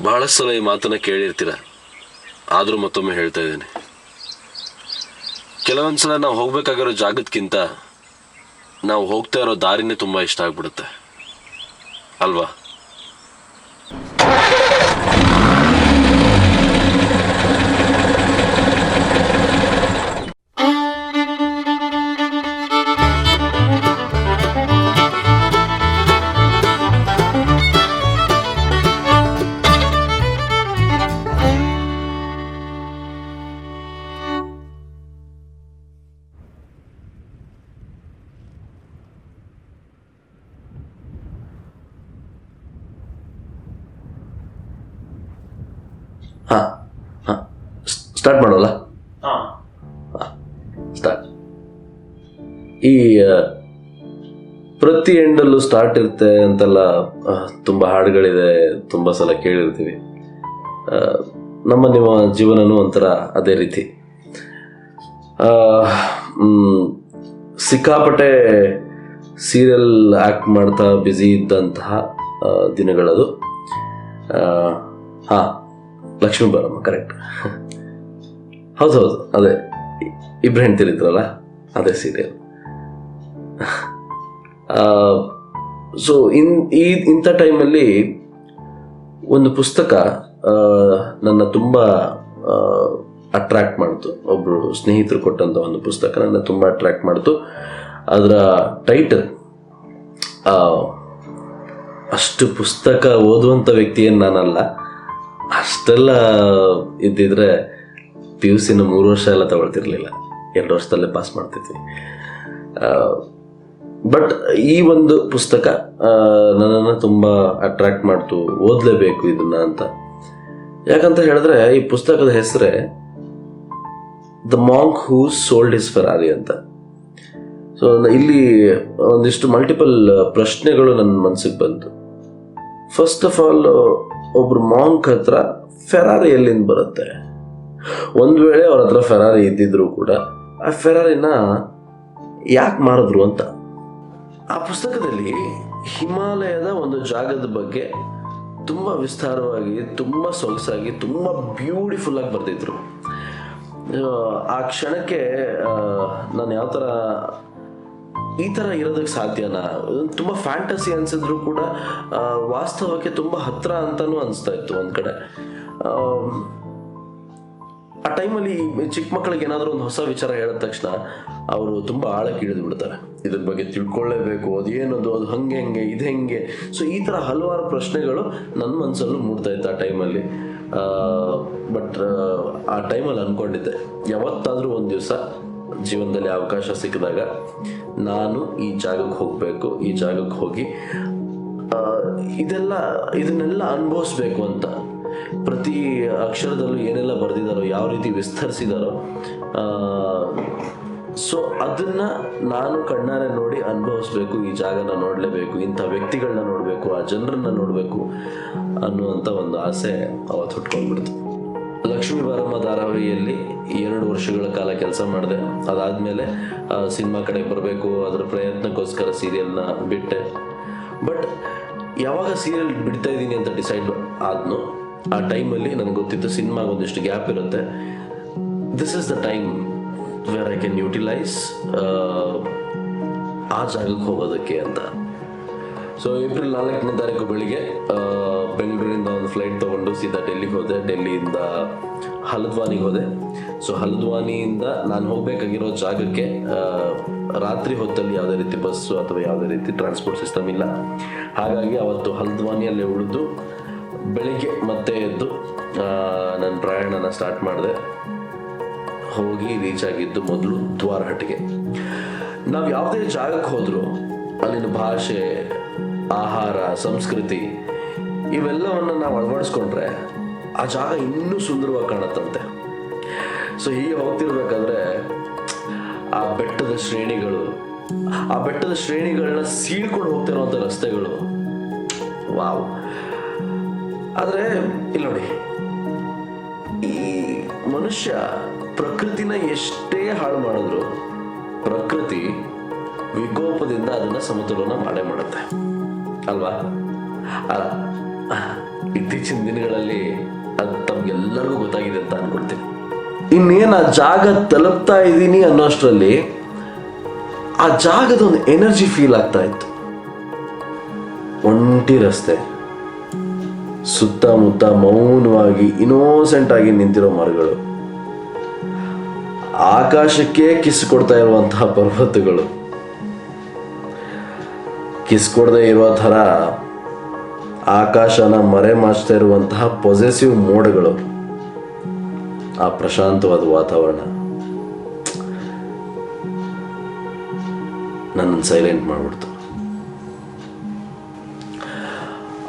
ಬಹಳಷ್ಟು ಸಲ ಈ ಮಾತನ್ನ ಕೇಳಿರ್ತೀರ, ಆದರೂ ಮತ್ತೊಮ್ಮೆ ಹೇಳ್ತಾ ಇದ್ದೀನಿ. ಕೆಲವೊಂದ್ಸಲ ನಾವು ಹೋಗ್ಬೇಕಾಗಿರೋ ಜಾಗಕ್ಕಿಂತ ನಾವು ಹೋಗ್ತಾ ಇರೋ ದಾರಿನೇ ತುಂಬಾ ಇಷ್ಟ ಆಗ್ಬಿಡುತ್ತೆ ಅಲ್ವಾ? ಸ್ಟಾರ್ಟ್ ಮಾಡೋಲ್ಲ? ಸ್ಟಾರ್ಟ್. ಈ ಪ್ರತಿ ಎಂಡಲ್ಲೂ ಸ್ಟಾರ್ಟ್ ಇರುತ್ತೆ ಅಂತೆಲ್ಲ ತುಂಬ ಹಾಡುಗಳಿದೆ, ತುಂಬ ಸಲ ಕೇಳಿರ್ತೀವಿ. ನಿಮ್ಮ ಜೀವನನೂ ಒಂಥರ ಅದೇ ರೀತಿ. ಸಿಕ್ಕಾಪಟ್ಟೆ ಸೀರಿಯಲ್ ಆ್ಯಕ್ಟ್ ಮಾಡ್ತಾ ಬ್ಯುಸಿ ಇದ್ದಂತಹ ದಿನಗಳದು. ಲಕ್ಷ್ಮೀ ಬಾರಮ್ಮ, ಕರೆಕ್ಟ್. ಹೌದು, ಅದೇ ಇಬ್ರು ಹೆಣ್ತಿರಿದ್ರಲ್ಲ, ಅದೇ ಸೀರಿಯಲ್. ಸೊ ಇಂಥ ಟೈಮಲ್ಲಿ ಒಂದು ಪುಸ್ತಕ ನನ್ನ ತುಂಬ ಅಟ್ರ್ಯಾಕ್ಟ್ ಮಾಡ್ತು. ಒಬ್ಬರು ಸ್ನೇಹಿತರು ಕೊಟ್ಟಂಥ ಒಂದು ಪುಸ್ತಕ ನನ್ನ ತುಂಬ ಅಟ್ರ್ಯಾಕ್ಟ್ ಮಾಡ್ತು. ಅದರ ಟೈಟಲ್, ಅಷ್ಟು ಪುಸ್ತಕ ಓದುವಂಥ ವ್ಯಕ್ತಿ ಏನು ನಾನಲ್ಲ. ಅಷ್ಟೆಲ್ಲ ಇದ್ದಿದ್ರೆ PUC 3 ವರ್ಷ ಎಲ್ಲ ತಗೊಳ್ತಿರ್ಲಿಲ್ಲ, 2 ವರ್ಷದಲ್ಲೇ ಪಾಸ್ ಮಾಡ್ತಿದ್ವಿ. ಬಟ್ ಈ ಒಂದು ಪುಸ್ತಕ ನನ್ನನ್ನು ತುಂಬ ಅಟ್ರ್ಯಾಕ್ಟ್ ಮಾಡ್ತು, ಓದಲೇಬೇಕು ಇದನ್ನ ಅಂತ. ಯಾಕಂತ ಹೇಳಿದ್ರೆ ಈ ಪುಸ್ತಕದ ಹೆಸರೇ the monk who sold his Ferrari ಅಂತ. ಸೊ ಇಲ್ಲಿ ಒಂದಿಷ್ಟು ಮಲ್ಟಿಪಲ್ ಪ್ರಶ್ನೆಗಳು ನನ್ನ ಮನಸ್ಸಿಗೆ ಬಂತು. ಫಸ್ಟ್ ಆಫ್ ಆಲ್, ಒಬ್ರು ಮಾಂಕ್ ಹತ್ರ ಫೆರಾರಿ ಎಲ್ಲಿಂದ ಬರುತ್ತೆ? ಒಂದು ವೇಳೆ ಅವ್ರ ಹತ್ರ ಫೆರಾರಿ ಇದ್ದಿದ್ರು ಕೂಡ ಆ ಫೆರಾರಿನ ಯಾಕೆ ಮಾರಿದ್ರು ಅಂತ. ಆ ಪುಸ್ತಕದಲ್ಲಿ ಹಿಮಾಲಯದ ಒಂದು ಜಾಗದ ಬಗ್ಗೆ ತುಂಬ ವಿಸ್ತಾರವಾಗಿ, ತುಂಬ ಸೊಗಸಾಗಿ, ತುಂಬ ಬ್ಯೂಟಿಫುಲ್ ಆಗಿ ಬರೆದಿದ್ರು. ಆ ಕ್ಷಣಕ್ಕೆ ನಾನು ಯಾವ ಥರ ಈ ಥರ ಇರೋದಕ್ಕೆ ಸಾಧ್ಯನಾ? ತುಂಬ ಫ್ಯಾಂಟಸಿ ಅನಿಸಿದ್ರು ಕೂಡ ವಾಸ್ತವಕ್ಕೆ ತುಂಬ ಹತ್ರ ಅಂತಲೂ ಅನಿಸ್ತಾ ಇತ್ತು ಒಂದು ಕಡೆ. ಆ ಟೈಮಲ್ಲಿ ಚಿಕ್ಕ ಮಕ್ಕಳಿಗೆ ಏನಾದರೂ ಒಂದು ಹೊಸ ವಿಚಾರ ಹೇಳಿದ ತಕ್ಷಣ ಅವರು ತುಂಬ ಆಳಕ್ಕೆ ಇಳಿದು ಬಿಡ್ತಾರೆ. ಇದ್ರ ಬಗ್ಗೆ ತಿಳ್ಕೊಳ್ಳೇಬೇಕು, ಅದೇನದು, ಅದು ಹಂಗೆ ಹೆಂಗೆ, ಇದು ಹೆಂಗೆ. ಸೊ ಈ ಥರ ಹಲವಾರು ಪ್ರಶ್ನೆಗಳು ನನ್ನ ಮನಸ್ಸಲ್ಲೂ ಮೂಡ್ತಾ ಇತ್ತು ಆ ಟೈಮಲ್ಲಿ. ಬಟ್ ಆ ಟೈಮಲ್ಲಿ ಅಂದ್ಕೊಂಡಿದ್ದೆ, ಯಾವತ್ತಾದರೂ ಒಂದು ದಿವಸ ಜೀವನದಲ್ಲಿ ಅವಕಾಶ ಸಿಕ್ಕಿದಾಗ ನಾನು ಈ ಜಾಗಕ್ಕೆ ಹೋಗಬೇಕು, ಈ ಜಾಗಕ್ಕೆ ಹೋಗಿ ಇದನ್ನೆಲ್ಲ ಅನುಭವಿಸ್ಬೇಕು ಅಂತ. ಪ್ರತಿ ಅಕ್ಷರದಲ್ಲೂ ಏನೆಲ್ಲ ಬರೆದಿದ್ದಾರೋ, ಯಾವ ರೀತಿ ವಿಸ್ತರಿಸಿದಾರೋ, ಸೊ ಅದನ್ನ ನಾನು ಕಣ್ಣಾರೆ ನೋಡಿ ಅನುಭವಿಸ್ಬೇಕು, ಈ ಜಾಗನ ನೋಡಲೇಬೇಕು, ಇಂಥ ವ್ಯಕ್ತಿಗಳನ್ನ ನೋಡಬೇಕು, ಆ ಜನರನ್ನ ನೋಡಬೇಕು ಅನ್ನುವಂಥ ಒಂದು ಆಸೆ ಅವತ್ತು ಹುಟ್ಕೊಂಡ್ಬಿಡ್ತು. ಲಕ್ಷ್ಮೀ ಬಾರಮ್ಮ ಧಾರಾವಾಹಿಯಲ್ಲಿ 2 ವರ್ಷಗಳ ಕಾಲ ಕೆಲಸ ಮಾಡಿದೆ. ಅದಾದಮೇಲೆ ಸಿನಿಮಾ ಕಡೆ ಬರಬೇಕು, ಅದರ ಪ್ರಯತ್ನಕ್ಕೋಸ್ಕರ ಸೀರಿಯಲ್ನ ಬಿಟ್ಟೆ. ಬಟ್ ಯಾವಾಗ ಸೀರಿಯಲ್ ಬಿಡ್ತಾ ಇದ್ದೀನಿ ಅಂತ ಡಿಸೈಡ್ ಆದ್ನೋ ಆ ಟೈಮಲ್ಲಿ ನನಗೆ ಗೊತ್ತಿತ್ತು ಸಿನಿಮಾಗೆ ಒಂದಿಷ್ಟು ಗ್ಯಾಪ್ ಇರುತ್ತೆ. This is the time where I can utilise ಆ ಜಾಗಕ್ಕೆ ಹೋಗೋದಕ್ಕೆ ಅಂತ. ಸೊ ಏಪ್ರಿಲ್ 4ನೇ ತಾರೀಕು ಬೆಳಿಗ್ಗೆ ಬೆಂಗಳೂರಿಂದ ಒಂದು ಫ್ಲೈಟ್ ತೊಗೊಂಡು ಸೀದಾ ಡೆಲ್ಲಿಗೆ ಹೋದೆ. ಡೆಲ್ಲಿಯಿಂದ ಹಲ್ದ್ವಾನಿಗೆ ಹೋದೆ. ಸೊ ಹಲ್ದ್ವಾನಿಯಿಂದ ನಾನು ಹೋಗಬೇಕಾಗಿರೋ ಜಾಗಕ್ಕೆ ರಾತ್ರಿ ಹೊತ್ತಲ್ಲಿ ಯಾವುದೇ ರೀತಿ ಬಸ್ಸು ಅಥವಾ ಯಾವುದೇ ರೀತಿ ಟ್ರಾನ್ಸ್ಪೋರ್ಟ್ ಸಿಸ್ಟಮ್ ಇಲ್ಲ. ಹಾಗಾಗಿ ಅವತ್ತು ಹಲ್ದ್ವಾನಿಯಲ್ಲೇ ಉಳಿದು ಬೆಳಿಗ್ಗೆ ಮತ್ತೆ ಎದ್ದು ನನ್ನ ಪ್ರಯಾಣನ ಸ್ಟಾರ್ಟ್ ಮಾಡಿದೆ. ಹೋಗಿ ರೀಚ್ ಆಗಿದ್ದು ಮೊದಲು ದ್ವಾರಹಟ್ಟಿಗೆ. ನಾವು ಯಾವುದೇ ಜಾಗಕ್ಕೆ ಹೋದರೂ ಅಲ್ಲಿನ ಭಾಷೆ, ಆಹಾರ, ಸಂಸ್ಕೃತಿ ಇವೆಲ್ಲವನ್ನು ನಾವು ಅಳವಡಿಸ್ಕೊಂಡ್ರೆ ಆ ಜಾಗ ಇನ್ನೂ ಸುಂದರವಾಗಿ ಕಾಣುತ್ತಂತೆ. ಸೊ ಹೀಗೆ ಹೋಗ್ತಿರ್ಬೇಕಾದ್ರೆ ಆ ಬೆಟ್ಟದ ಶ್ರೇಣಿಗಳನ್ನ ಸೀಳ್ಕೊಂಡು ಹೋಗ್ತಿರುವಂಥ ರಸ್ತೆಗಳು, ವಾವ್. ಆದರೆ ಇಲ್ಲಿ ನೋಡಿ, ಈ ಮನುಷ್ಯ ಪ್ರಕೃತಿನ ಎಷ್ಟೇ ಹಾಳು ಮಾಡಿದ್ರು ಪ್ರಕೃತಿ ವಿಕೋಪದಿಂದ ಅದನ್ನ ಸಮತೋಲನ ಮಾಡೇ ಮಾಡುತ್ತೆ ಅಲ್ವಾ? ಇತ್ತೀಚಿನ ದಿನಗಳಲ್ಲಿ ಅದು ತಮ್ಗೆಲ್ಲರಿಗೂ ಗೊತ್ತಾಗಿದೆ ಅಂತ ಅನ್ಕೊಳ್ತೀನಿ. ಇನ್ನೇನು ಆ ಜಾಗ ತಲುಪ್ತಾ ಇದ್ದೀನಿ ಅನ್ನೋಷ್ಟರಲ್ಲಿ ಆ ಜಾಗದ ಒಂದು ಎನರ್ಜಿ ಫೀಲ್ ಆಗ್ತಾ ಇತ್ತು. ಒಂಟಿ ರಸ್ತೆ, ಸುತ್ತಮುತ್ತ ಮೌನವಾಗಿ ಇನ್ನೋಸೆಂಟ್ ಆಗಿ ನಿಂತಿರೋ ಮರಗಳು, ಆಕಾಶಕ್ಕೆ ಕಿಸ್ ಕೊಡ್ತಾ ಇರುವಂತಹ ಪರ್ವತಗಳು, ಕಿಸ್ ಕೊಡದೆ ಇರುವ ಥರ ಆಕಾಶನ ಮರೆ ಮಾಚ್ತಾ ಇರುವಂತಹ ಪೊಸೆಸಿವ್ ಮೋಡ್ಗಳು, ಆ ಪ್ರಶಾಂತವಾದ ವಾತಾವರಣ ನನ್ನನ್ನು ಸೈಲೆಂಟ್ ಮಾಡಿಬಿಡ್ತು.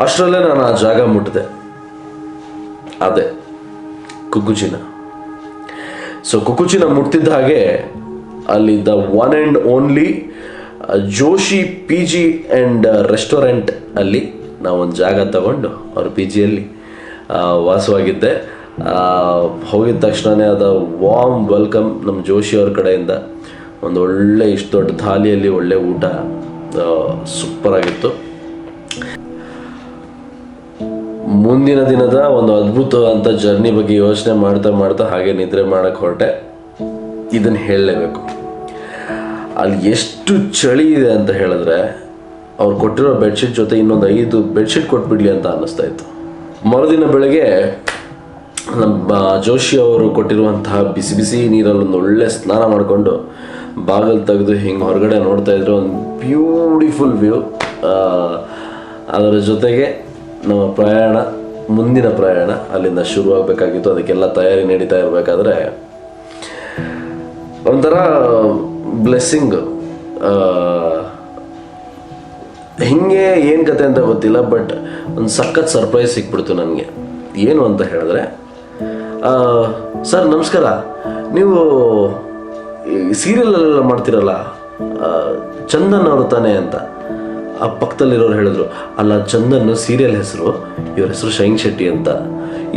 ಅಷ್ಟರಲ್ಲೇ ನಾನು ಆ ಜಾಗ ಮುಟ್ಟಿದೆ, ಅದೇ ಕುಕ್ಕುಚಿನ. ಸೊ ಕುಕ್ಕುಚಿನ ಮುಟ್ತಿದ್ದ ಹಾಗೆ ಅಲ್ಲಿ the one and only Joshi P G and restaurant ಅಲ್ಲಿ ನಾವೊಂದು ಜಾಗ ತಗೊಂಡು ಅವ್ರ ಪಿ ಜಿಯಲ್ಲಿ ವಾಸವಾಗಿದ್ದೆ. ಹೋಗಿದ ತಕ್ಷಣವೇ ಅದ ವಾರ್ಮ್ ವೆಲ್ಕಮ್ ನಮ್ಮ ಜೋಶಿ ಅವ್ರ ಕಡೆಯಿಂದ. ಒಂದು ಒಳ್ಳೆ ಇಷ್ಟು ದೊಡ್ಡ ಥಾಲಿಯಲ್ಲಿ ಒಳ್ಳೆ ಊಟ, ಸೂಪರಾಗಿತ್ತು. ಮುಂದಿನ ದಿನದ ಒಂದು ಅದ್ಭುತವಾದಂಥ ಜರ್ನಿ ಬಗ್ಗೆ ಯೋಚನೆ ಮಾಡ್ತಾ ಮಾಡ್ತಾ ಹಾಗೆ ನಿದ್ರೆ ಮಾಡಕ್ಕೆ ಹೊರಟೆ. ಇದನ್ನು ಹೇಳಲೇಬೇಕು, ಅಲ್ಲಿ ಎಷ್ಟು ಚಳಿ ಇದೆ ಅಂತ ಹೇಳಿದ್ರೆ ಅವ್ರು ಕೊಟ್ಟಿರೋ ಬೆಡ್ಶೀಟ್ ಜೊತೆ ಇನ್ನೊಂದು 5 ಬೆಡ್ಶೀಟ್ ಕೊಟ್ಬಿಡ್ಲಿ ಅಂತ ಅನ್ನಿಸ್ತಾ ಇತ್ತು. ಮರುದಿನ ಬೆಳಗ್ಗೆ ನಮ್ಮ ಜೋಶಿ ಅವರು ಕೊಟ್ಟಿರುವಂತಹ ಬಿಸಿ ಬಿಸಿ ನೀರಲ್ಲಿ ಒಂದು ಒಳ್ಳೆ ಸ್ನಾನ ಮಾಡಿಕೊಂಡು ಬಾಗಿಲು ತೆಗೆದು ಹಿಂಗೆ ಹೊರಗಡೆ ನೋಡ್ತಾ ಇದ್ರು ಒಂದು ಬ್ಯೂಟಿಫುಲ್ ವ್ಯೂ. ಅದರ ಜೊತೆಗೆ ನಮ್ಮ ಮುಂದಿನ ಪ್ರಯಾಣ ಅಲ್ಲಿಂದ ಶುರುವಾಗಬೇಕಾಗಿತ್ತು. ಅದಕ್ಕೆಲ್ಲ ತಯಾರಿ ನಡೀತಾ ಇರಬೇಕಾದ್ರೆ ಒಂಥರ ಬ್ಲೆಸ್ಸಿಂಗ್. ಹಿಂಗೆ ಏನು ಕತೆ ಅಂತ ಗೊತ್ತಿಲ್ಲ, ಬಟ್ ಒಂದು ಸಖತ್ ಸರ್ಪ್ರೈಸ್ ಸಿಕ್ಬಿಡ್ತು ನನಗೆ. ಏನು ಅಂತ ಹೇಳಿದ್ರೆ, ಸರ್ ನಮಸ್ಕಾರ, ನೀವು ಸೀರಿಯಲ್ಲೆಲ್ಲ ಮಾಡ್ತಿರಲ್ಲ, ಚಂದನ್ ಅವರು ತಾನೇ ಅಂತ ಆ ಪಕ್ಕದಲ್ಲಿರೋರು ಹೇಳಿದ್ರು. ಅಲ್ಲ, ಚಂದನ್ ಸೀರಿಯಲ್ ಹೆಸರು, ಇವ್ರ ಹೆಸರು ಶೈನ್ ಶೆಟ್ಟಿ ಅಂತ.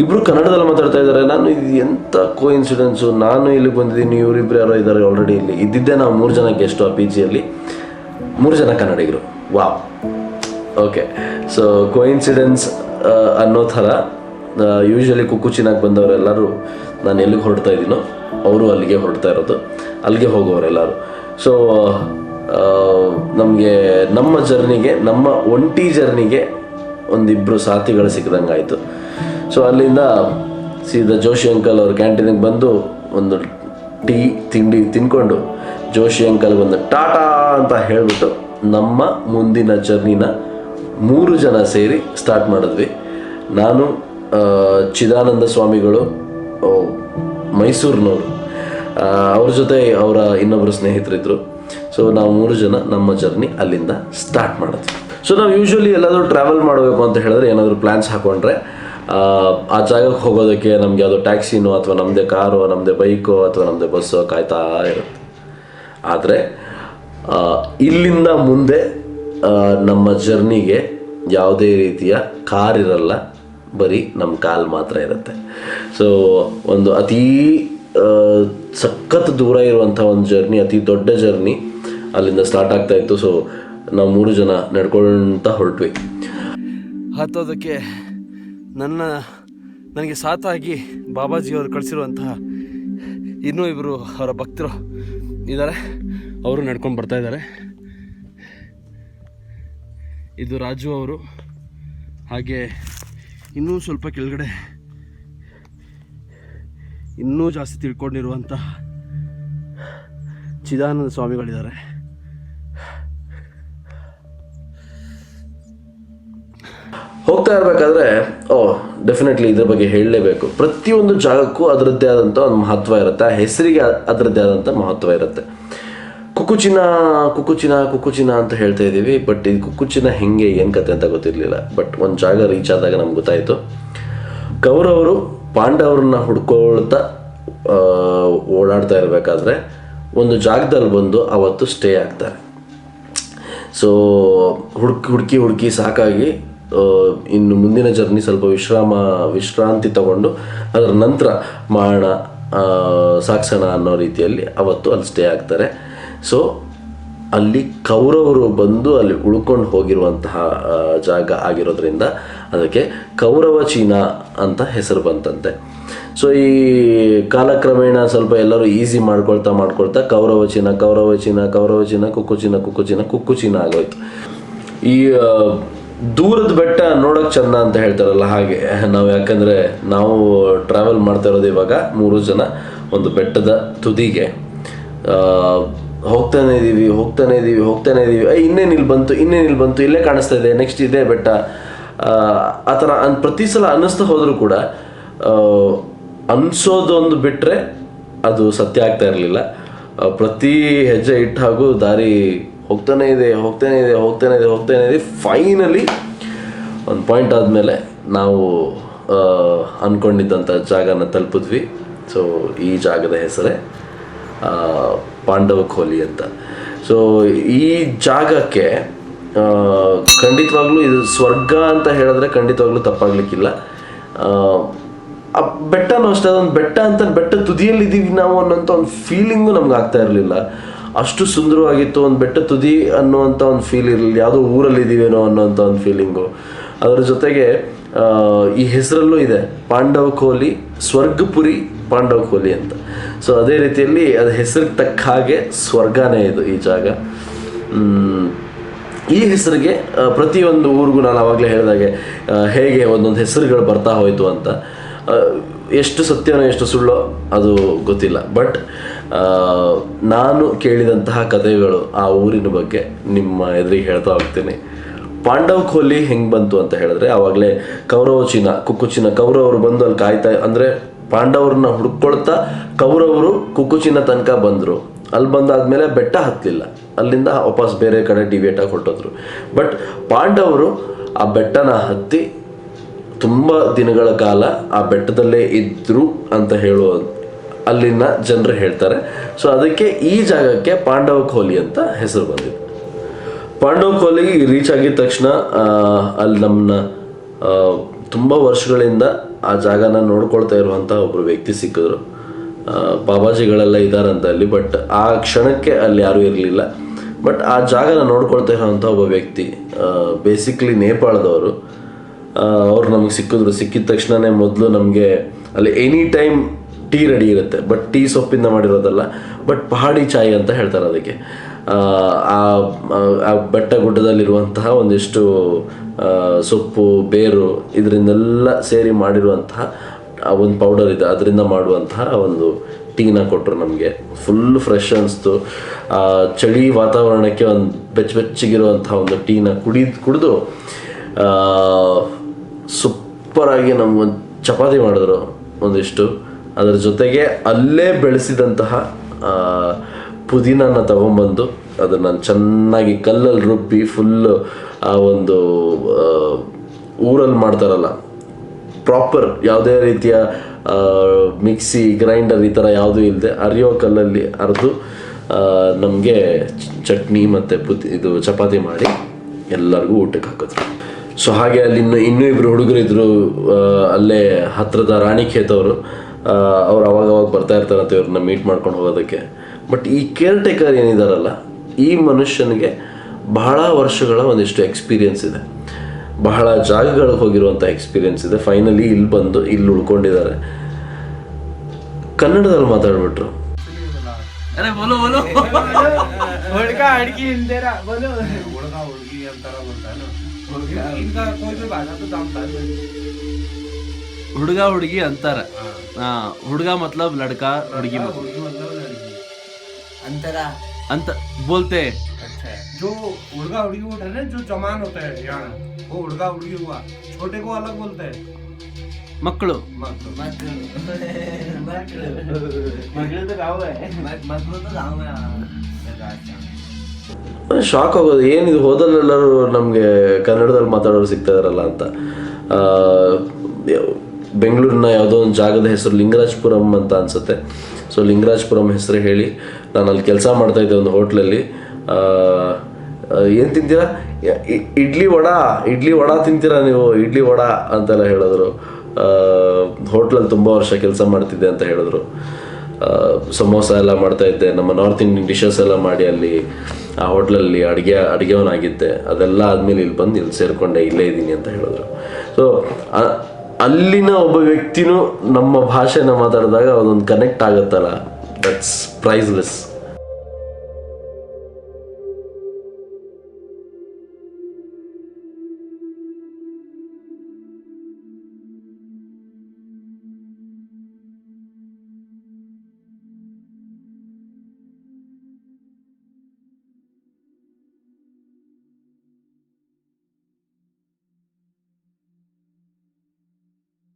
ಇಬ್ಬರು ಕನ್ನಡದಲ್ಲಿ ಮಾತಾಡ್ತಾ ಇದ್ದಾರೆ. ನಾನು ಇದು ಎಂಥ ಕೋಇನ್ಸಿಡೆನ್ಸು, ನಾನು ಇಲ್ಲಿಗೆ ಬಂದಿದ್ದೀನಿ, ಇವರಿಬ್ಬರು ಯಾರೋ ಇದ್ದಾರೆ ಆಲ್ರೆಡಿ ಇಲ್ಲಿ ಇದ್ದಿದ್ದೆ. ನಾವು 3 ಜನ ಗೆಸ್ಟು ಆ ಪಿ ಜಿಯಲ್ಲಿ, 3 ಜನ ಕನ್ನಡಿಗರು. Wow, okay. ಸೊ ಕೋಇನ್ಸಿಡೆನ್ಸ್ ಅನ್ನೋ ಥರ ಯೂಶ್ವಲಿ ಕುಕ್ಕುಚಿನಾಗಿ ಬಂದವರೆಲ್ಲರೂ ನಾನು ಎಲ್ಲಿಗೆ ಹೊರಡ್ತಾ ಇದ್ದೀನೋ ಅವರು ಅಲ್ಲಿಗೆ ಹೊರಡ್ತಾ ಇರೋದು, ಅಲ್ಲಿಗೆ ಹೋಗೋರೆಲ್ಲರೂ. ಸೊ ನಮಗೆ ನಮ್ಮ ಜರ್ನಿಗೆ, ನಮ್ಮ ಒಂಟಿ ಜರ್ನಿಗೆ ಒಂದಿಬ್ಬರು ಸಾಥಿಗಳು ಸಿಕ್ಕಿದಂಗೆ ಆಯಿತು. ಸೊ ಅಲ್ಲಿಂದ ಸೀದಾ ಜೋಶಿ ಅಂಕಲ್ ಅವ್ರ ಕ್ಯಾಂಟೀನಿಗೆ ಬಂದು ಒಂದು ಟೀ ತಿಂಡಿ ತಿನ್ಕೊಂಡು ಜೋಶಿ ಅಂಕಲ್ಗೆ ಒಂದು ಟಾಟಾ ಅಂತ ಹೇಳಿಬಿಟ್ಟು ನಮ್ಮ ಮುಂದಿನ ಜರ್ನಿನ 3 ಜನ ಸೇರಿ ಸ್ಟಾರ್ಟ್ ಮಾಡಿದ್ವಿ. ನಾನು, ಚಿದಾನಂದ ಸ್ವಾಮಿಗಳು ಮೈಸೂರಿನವರು, ಅವ್ರ ಜೊತೆ ಅವರ ಇನ್ನೊಬ್ಬರು ಸ್ನೇಹಿತರಿದ್ದರು. ಸೊ ನಾವು 3 ಜನ ನಮ್ಮ ಜರ್ನಿ ಅಲ್ಲಿಂದ ಸ್ಟಾರ್ಟ್ ಮಾಡಿದ್ವಿ. ಸೊ ನಾವು ಯೂಶ್ವಲಿ ಎಲ್ಲಾದರೂ ಟ್ರಾವೆಲ್ ಮಾಡಬೇಕು ಅಂತ ಹೇಳಿದ್ರೆ ಏನಾದರೂ ಪ್ಲ್ಯಾನ್ಸ್ ಹಾಕ್ಕೊಂಡ್ರೆ ಆ ಜಾಗಕ್ಕೆ ಹೋಗೋದಕ್ಕೆ ನಮಗೆ ಯಾವುದೋ ಟ್ಯಾಕ್ಸಿನೋ ಅಥವಾ ನಮ್ಮದೇ ಕಾರೋ, ನಮ್ಮದೇ ಬೈಕೋ ಅಥವಾ ನಮ್ಮದೇ ಬಸ್ಸೋ ಕಾಯ್ತಾ ಇರುತ್ತೆ. ಆದರೆ ಇಲ್ಲಿಂದ ಮುಂದೆ ನಮ್ಮ ಜರ್ನಿಗೆ ಯಾವುದೇ ರೀತಿಯ ಕಾರ್ ಇರಲ್ಲ, ಬರೀ ನಮ್ಮ ಕಾಲು ಮಾತ್ರ ಇರುತ್ತೆ. ಸೊ ಒಂದು ಅತೀ ಸಖತ್ ದೂರ ಇರುವಂಥ ಒಂದು ಜರ್ನಿ, ಅತಿ ದೊಡ್ಡ ಜರ್ನಿ ಅಲ್ಲಿಂದ ಸ್ಟಾರ್ಟ್ ಆಗ್ತಾ ಇತ್ತು. ಸೊ ನಾವು 3 ಜನ ನಡ್ಕೊಳ್ತಾ ಹೊರಟ್ವಿ. ಹತ್ತೋದಕ್ಕೆ ನನಗೆ ಸಾಥಾಗಿ ಬಾಬಾಜಿಯವರು ಕಳಿಸಿರುವಂತಹ ಇನ್ನೂ ಇಬ್ಬರು ಅವರ ಭಕ್ತರು ಇದ್ದಾರೆ, ಅವರು ನಡ್ಕೊಂಡು ಬರ್ತಾ ಇದ್ದಾರೆ. ಇದು ರಾಜು ಅವರು. ಹಾಗೆ ಇನ್ನೂ ಸ್ವಲ್ಪ ಕೆಳಗಡೆ ಇನ್ನೂ ಜಾಸ್ತಿ ತಿಳ್ಕೊಂಡಿರುವಂಥ ಚಿದಾನಂದ ಸ್ವಾಮಿಗಳಿದ್ದಾರೆ. ಹೋಗ್ತಾ ಇರಬೇಕಾದ್ರೆ ಡೆಫಿನೆಟ್ಲಿ ಇದ್ರ ಬಗ್ಗೆ ಹೇಳಲೇಬೇಕು. ಪ್ರತಿಯೊಂದು ಜಾಗಕ್ಕೂ ಅದರದ್ದೇ ಆದಂಥ ಒಂದು ಮಹತ್ವ ಇರುತ್ತೆ, ಆ ಹೆಸರಿಗೆ ಅದರದ್ದೇ ಆದಂಥ ಮಹತ್ವ ಇರುತ್ತೆ. ಕುಕ್ಕುಚಿನ ಕುಕ್ಕುಚಿನ ಕುಕ್ಕುಚಿನ ಅಂತ ಹೇಳ್ತಾ ಇದ್ದೀವಿ, ಬಟ್ ಇದು ಕುಕ್ಕುಚಿನ ಹೆಂಗೆ ಏನು ಕತೆ ಅಂತ ಗೊತ್ತಿರಲಿಲ್ಲ. ಬಟ್ ಒಂದು ಜಾಗ ರೀಚ್ ಆದಾಗ ನಮ್ಗೆ ಗೊತ್ತಾಯಿತು, ಕೌರವರು ಪಾಂಡವರನ್ನ ಹುಡ್ಕೊಳ್ತಾ ಓಡಾಡ್ತಾ ಇರಬೇಕಾದ್ರೆ ಒಂದು ಜಾಗದಲ್ಲಿ ಬಂದು ಅವತ್ತು ಸ್ಟೇ ಆಗ್ತಾರೆ. ಸೊ ಹುಡುಕಿ ಸಾಕಾಗಿ ಇನ್ನು ಮುಂದಿನ ಜರ್ನಿ ಸ್ವಲ್ಪ ವಿಶ್ರಾಂತಿ ತಗೊಂಡು ಅದರ ನಂತರ ಮಾಡೋಣ ಸಾಗಿಸೋಣ ಅನ್ನೋ ರೀತಿಯಲ್ಲಿ ಅವತ್ತು ಅಲ್ಲಿ ಸ್ಟೇ ಆಗ್ತಾರೆ. ಸೊ ಅಲ್ಲಿ ಕೌರವರು ಬಂದು ಅಲ್ಲಿ ಉಳ್ಕೊಂಡು ಹೋಗಿರುವಂತಹ ಜಾಗ ಆಗಿರೋದ್ರಿಂದ ಅದಕ್ಕೆ ಕೌರವ ಚೀನಾ ಅಂತ ಹೆಸರು ಬಂತಂತೆ. ಸೊ ಈ ಕಾಲಕ್ರಮೇಣ ಸ್ವಲ್ಪ ಎಲ್ಲರೂ ಈಸಿ ಮಾಡ್ಕೊಳ್ತಾ ಕೌರವ ಚೀನಾ ಕುಕ್ಕು ಚೀನಾ ಆಗೋಯ್ತು. ಈ ದೂರದ ಬೆಟ್ಟ ನೋಡೋಕೆ ಚಂದ ಅಂತ ಹೇಳ್ತಾರಲ್ಲ, ಹಾಗೆ ನಾವು, ಯಾಕಂದರೆ ನಾವು ಟ್ರಾವೆಲ್ ಮಾಡ್ತಾ ಇರೋದು ಇವಾಗ 3 ಜನ ಒಂದು ಬೆಟ್ಟದ ತುದಿಗೆ ಹೋಗ್ತಾನೆ ಇದೀವಿ. ಇನ್ನೇನು ಇಲ್ಲಿ ಬಂತು, ಇಲ್ಲೇ ಕಾಣಿಸ್ತಾ ಇದೆ, ನೆಕ್ಸ್ಟ್ ಇದೇ ಬೆಟ್ಟ, ಆ ಥರ ಪ್ರತಿ ಸಲ ಅನ್ನಿಸ್ತಾ ಹೋದರೂ ಕೂಡ ಅನ್ಸೋದೊಂದು ಬಿಟ್ಟರೆ ಅದು ಸತ್ಯ ಆಗ್ತಾ ಇರಲಿಲ್ಲ. ಪ್ರತಿ ಹೆಜ್ಜೆ ಇಟ್ಟು ಹಾಗೂ ದಾರಿ ಹೋಗ್ತಾನೆ ಇದೆ. ಫೈನಲಿ ಒಂದು ಪಾಯಿಂಟ್ ಆದಮೇಲೆ ನಾವು ಅಂದ್ಕೊಂಡಿದ್ದಂಥ ಜಾಗನ ತಲುಪಿದ್ವಿ. ಸೊ ಈ ಜಾಗದ ಹೆಸರೇ ಪಾಂಡವ ಖೋಲಿ ಅಂತ. ಸೊ ಈ ಜಾಗಕ್ಕೆ ಖಂಡಿತವಾಗ್ಲೂ ಇದು ಸ್ವರ್ಗ ಅಂತ ಹೇಳಿದ್ರೆ ಖಂಡಿತವಾಗ್ಲೂ ತಪ್ಪಾಗ್ಲಿಕ್ಕಿಲ್ಲ. ಆ ಬೆಟ್ಟನೂ ಅಷ್ಟೇ, ಅದೊಂದು ಬೆಟ್ಟ ತುದಿಯಲ್ಲಿದ್ದೀವಿ ನಾವು ಅನ್ನೋಂಥ ಒಂದು ಫೀಲಿಂಗು ನಮ್ಗೆ ಆಗ್ತಾ ಇರಲಿಲ್ಲ. ಅಷ್ಟು ಸುಂದರವಾಗಿತ್ತು. ಒಂದು ಬೆಟ್ಟ ತುದಿ ಅನ್ನುವಂಥ ಒಂದು ಫೀಲ್ ಇರಲಿಲ್ಲ, ಯಾವುದೋ ಊರಲ್ಲಿದ್ದೀವೇನೋ ಅನ್ನೋಂಥ ಒಂದು ಫೀಲಿಂಗು. ಅದರ ಜೊತೆಗೆ ಈ ಹೆಸರಲ್ಲೂ ಇದೆ ಪಾಂಡವ ಖೋಲಿ, ಸ್ವರ್ಗಪುರಿ ಪಾಂಡವ ಖೋಲಿ ಅಂತ. ಸೊ ಅದೇ ರೀತಿಯಲ್ಲಿ ಅದು ಹೆಸರಿಗೆ ತಕ್ಕ ಹಾಗೆ ಸ್ವರ್ಗನೇ ಇದು ಈ ಜಾಗ. ಈ ಹೆಸರಿಗೆ ಪ್ರತಿಯೊಂದು ಊರಿಗೂ ನಾನು ಆವಾಗಲೇ ಹೇಳಿದಾಗೆ ಹೇಗೆ ಒಂದೊಂದು ಹೆಸರುಗಳು ಬರ್ತಾ ಹೋಯಿತು ಅಂತ. ಎಷ್ಟು ಸತ್ಯನೋ ಎಷ್ಟು ಸುಳ್ಳೋ ಅದು ಗೊತ್ತಿಲ್ಲ, ಬಟ್ ನಾನು ಕೇಳಿದಂತಹ ಕಥೆಗಳು ಆ ಊರಿನ ಬಗ್ಗೆ ನಿಮ್ಮ ಎದುರಿಗೆ ಹೇಳ್ತಾ ಹೋಗ್ತೀನಿ. ಪಾಂಡವ ಖೋಲಿ ಹೆಂಗೆ ಬಂತು ಅಂತ ಹೇಳಿದ್ರೆ, ಆವಾಗಲೇ ಕೌರವ ಚೀನಾ ಕೌರವರು ಬಂದು ಅಲ್ಲಿ ಕಾಯ್ತಾ, ಅಂದರೆ ಪಾಂಡವ್ರನ್ನ ಹುಡುಕೊಳ್ತಾ ಕೌರವರು ಕುಕ್ಕುಚಿನ ತನಕ ಬಂದರು. ಅಲ್ಲಿ ಬಂದಾದ್ಮೇಲೆ ಬೆಟ್ಟ ಹತ್ತಲಿಲ್ಲ, ಅಲ್ಲಿಂದ ವಾಪಸ್ ಬೇರೆ ಕಡೆ ಡಿವಿಯೇಟ್ ಆಗಿ ಹೊರಟೋದ್ರು. ಬಟ್ ಪಾಂಡವರು ಆ ಬೆಟ್ಟನ ಹತ್ತಿ ತುಂಬ ದಿನಗಳ ಕಾಲ ಆ ಬೆಟ್ಟದಲ್ಲೇ ಇದ್ರು ಅಂತ ಹೇಳುವ ಅಲ್ಲಿನ ಜನರು ಹೇಳ್ತಾರೆ. ಸೊ ಅದಕ್ಕೆ ಈ ಜಾಗಕ್ಕೆ ಪಾಂಡವ ಖೋಲಿ ಅಂತ ಹೆಸರು ಬಂದಿದೆ. ಪಾಂಡವ ಖೋಲಿ ರೀಚ್ ಆಗಿದ ತಕ್ಷಣ ಅಲ್ಲಿ ನಮ್ಮನ್ನ ತುಂಬ ವರ್ಷಗಳಿಂದ ಆ ಜಾಗನ ನೋಡ್ಕೊಳ್ತಾ ಇರುವಂಥ ಒಬ್ಬರು ವ್ಯಕ್ತಿ ಸಿಕ್ಕಿದ್ರು. ಬಾಬಾಜಿಗಳೆಲ್ಲ ಇದ್ದಾರಂತ ಅಲ್ಲಿ, ಬಟ್ ಆ ಕ್ಷಣಕ್ಕೆ ಅಲ್ಲಿ ಯಾರೂ ಇರಲಿಲ್ಲ. ಬಟ್ ಆ ಜಾಗನ ನೋಡ್ಕೊಳ್ತಾ ಇರೋವಂಥ ಒಬ್ಬ ವ್ಯಕ್ತಿ ಬೇಸಿಕ್ಲಿ ನೇಪಾಳದವರು. ಅವ್ರು ನಮಗೆ ಸಿಕ್ಕಿದ ತಕ್ಷಣವೇ ಮೊದಲು ನಮಗೆ ಅಲ್ಲಿ ಎನಿ ಟೈಮ್ ಟೀ ರೆಡಿ ಇರುತ್ತೆ, ಬಟ್ ಟೀ ಸೊಪ್ಪಿಂದ ಮಾಡಿರೋದಲ್ಲ, ಬಟ್ ಪಹಾಡಿ ಚಾಯ್ ಅಂತ ಹೇಳ್ತಾರೆ ಅದಕ್ಕೆ. ಆ ಬೆಟ್ಟ ಗುಡ್ಡದಲ್ಲಿರುವಂತಹ ಒಂದಿಷ್ಟು ಸೊಪ್ಪು, ಬೇರು, ಇದರಿಂದೆಲ್ಲ ಸೇರಿ ಮಾಡಿರುವಂತಹ ಒಂದು ಪೌಡರ್ ಇದೆ, ಅದರಿಂದ ಮಾಡುವಂತಹ ಒಂದು ಟೀನ ಕೊಟ್ಟರು ನಮಗೆ. ಫುಲ್ ಫ್ರೆಶ್ ಅನಿಸ್ತು. ಚಳಿ ವಾತಾವರಣಕ್ಕೆ ಒಂದು ಬೆಚ್ಚಗಿರುವಂತಹ ಒಂದು ಟೀನ ಕುಡಿದು ಸೂಪರಾಗಿ ನಮ್ಗೊಂದು ಚಪಾತಿ ಮಾಡಿದ್ರು ಒಂದಿಷ್ಟು. ಅದರ ಜೊತೆಗೆ ಅಲ್ಲೇ ಬೆಳೆಸಿದಂತಹ ಪುದೀನನ ತಗೊಂಬಂದು ಅದನ್ನು ಚೆನ್ನಾಗಿ ಕಲ್ಲಲ್ಲಿ ರುಬ್ಬಿ ಫುಲ್ಲು ಆ ಒಂದು ಊರಲ್ಲಿ ಮಾಡ್ತಾರಲ್ಲ ಪ್ರಾಪರ್, ಯಾವುದೇ ರೀತಿಯ ಮಿಕ್ಸಿ ಗ್ರೈಂಡರ್ ಈ ಥರ ಯಾವುದೂ ಇಲ್ಲದೆ ಅರಿಯೋ ಕಲ್ಲಲ್ಲಿ ಅರೆದು ನಮಗೆ ಚಟ್ನಿ ಮತ್ತು ಇದು ಚಪಾತಿ ಮಾಡಿ ಎಲ್ಲರಿಗೂ ಊಟಕ್ಕೆ ಹಾಕಿದ್ರು. ಸೊ ಹಾಗೆ ಅಲ್ಲಿ ಇನ್ನೂ ಇಬ್ಬರು ಹುಡುಗರಿದ್ರು ಅಲ್ಲೇ ಹತ್ತಿರದ ರಾಣಿಖೇತ್ ಅವರು. ಅವ್ರು ಅವಾಗ ಬರ್ತಾ ಇರ್ತಾರಂತೆ ಇವ್ರನ್ನ ಮೀಟ್ ಮಾಡ್ಕೊಂಡು ಹೋಗೋದಕ್ಕೆ. ಬಟ್ ಈ ಕೇರ್ ಟೇಕರ್ ಏನಿದಾರಲ್ಲ, ಈ ಮನುಷ್ಯನಿಗೆ ಬಹಳ ವರ್ಷಗಳ ಒಂದಿಷ್ಟು ಎಕ್ಸ್ಪೀರಿಯನ್ಸ್ ಇದೆ, ಬಹಳ ಜಾಗಗಳಿಗೆ ಹೋಗಿರುವಂಥ ಎಕ್ಸ್ಪೀರಿಯನ್ಸ್ ಇದೆ. ಫೈನಲಿ ಇಲ್ಲಿ ಬಂದು ಇಲ್ಲಿ ಉಳ್ಕೊಂಡಿದ್ದಾರೆ. ಕನ್ನಡದಲ್ಲಿ ಮಾತಾಡ್ಬಿಟ್ರು. ಹುಡುಗ ಹುಡುಗಿ ಅಂತಾರ. ಹುಡುಗ मतलब लड़का, हुड़गी अंतरा अंत बोलते हैं. अच्छा है. जो हुड़गा हुड़गी होता है ना, जो जमान होता है यहाँ, वो हुड़गा हुड़गी हुआ. छोटे को अलग बोलते हैं मಕ್ಕಳು. ಶಾಕ್ ಆಗೋದು, ಏನಿದು ಹೋದಲ್ಲೆಲ್ಲರೂ ನಮಗೆ ಕನ್ನಡದಲ್ಲಿ ಮಾತಾಡೋರು ಸಿಗ್ತಾ ಇದಾರಲ್ಲ ಅಂತ. ಬೆಂಗಳೂರಿನ ಯಾವುದೋ ಒಂದು ಜಾಗದ ಹೆಸರು ಲಿಂಗರಾಜಪುರಂ ಅಂತ ಅನ್ಸುತ್ತೆ. ಸೊ ಲಿಂಗರಾಜಪುರಂ ಹೆಸರು ಹೇಳಿ ನಾನು ಅಲ್ಲಿ ಕೆಲಸ ಮಾಡ್ತಾಯಿದ್ದೆ ಒಂದು ಹೋಟ್ಲಲ್ಲಿ. ಏನು ತಿಂತೀರಾ? ಇಡ್ಲಿ ವಡಾ ತಿಂತೀರಾ ನೀವು? ಇಡ್ಲಿ ವಡಾ ಅಂತೆಲ್ಲ ಹೇಳಿದ್ರು. ಹೋಟ್ಲಲ್ಲಿ ತುಂಬ ವರ್ಷ ಕೆಲಸ ಮಾಡ್ತಿದ್ದೆ ಅಂತ ಹೇಳಿದ್ರು. ಸಮೋಸ ಎಲ್ಲ ಮಾಡ್ತಾಯಿದ್ದೆ, ನಮ್ಮ ನಾರ್ತ್ ಇಂಡಿಯನ್ ಡಿಶಸ್ ಎಲ್ಲ ಮಾಡಿ ಅಲ್ಲಿ ಆ ಹೋಟ್ಲಲ್ಲಿ ಅಡುಗೆವನಾಗಿದ್ದೆ, ಅದೆಲ್ಲ ಆದಮೇಲೆ ಇಲ್ಲಿ ಬಂದು ಇಲ್ಲಿ ಸೇರಿಕೊಂಡೆ, ಇಲ್ಲೇ ಇದ್ದೀನಿ ಅಂತ ಹೇಳಿದ್ರು. ಸೊ ಅಲ್ಲಿನ ಒಬ್ಬ ವ್ಯಕ್ತಿನೂ ನಮ್ಮ ಭಾಷೆನ ಮಾತಾಡಿದಾಗ ಅದೊಂದು ಕನೆಕ್ಟ್ ಆಗುತ್ತಲ್ಲ, ದಟ್ಸ್ ಪ್ರೈಸ್ಲೆಸ್.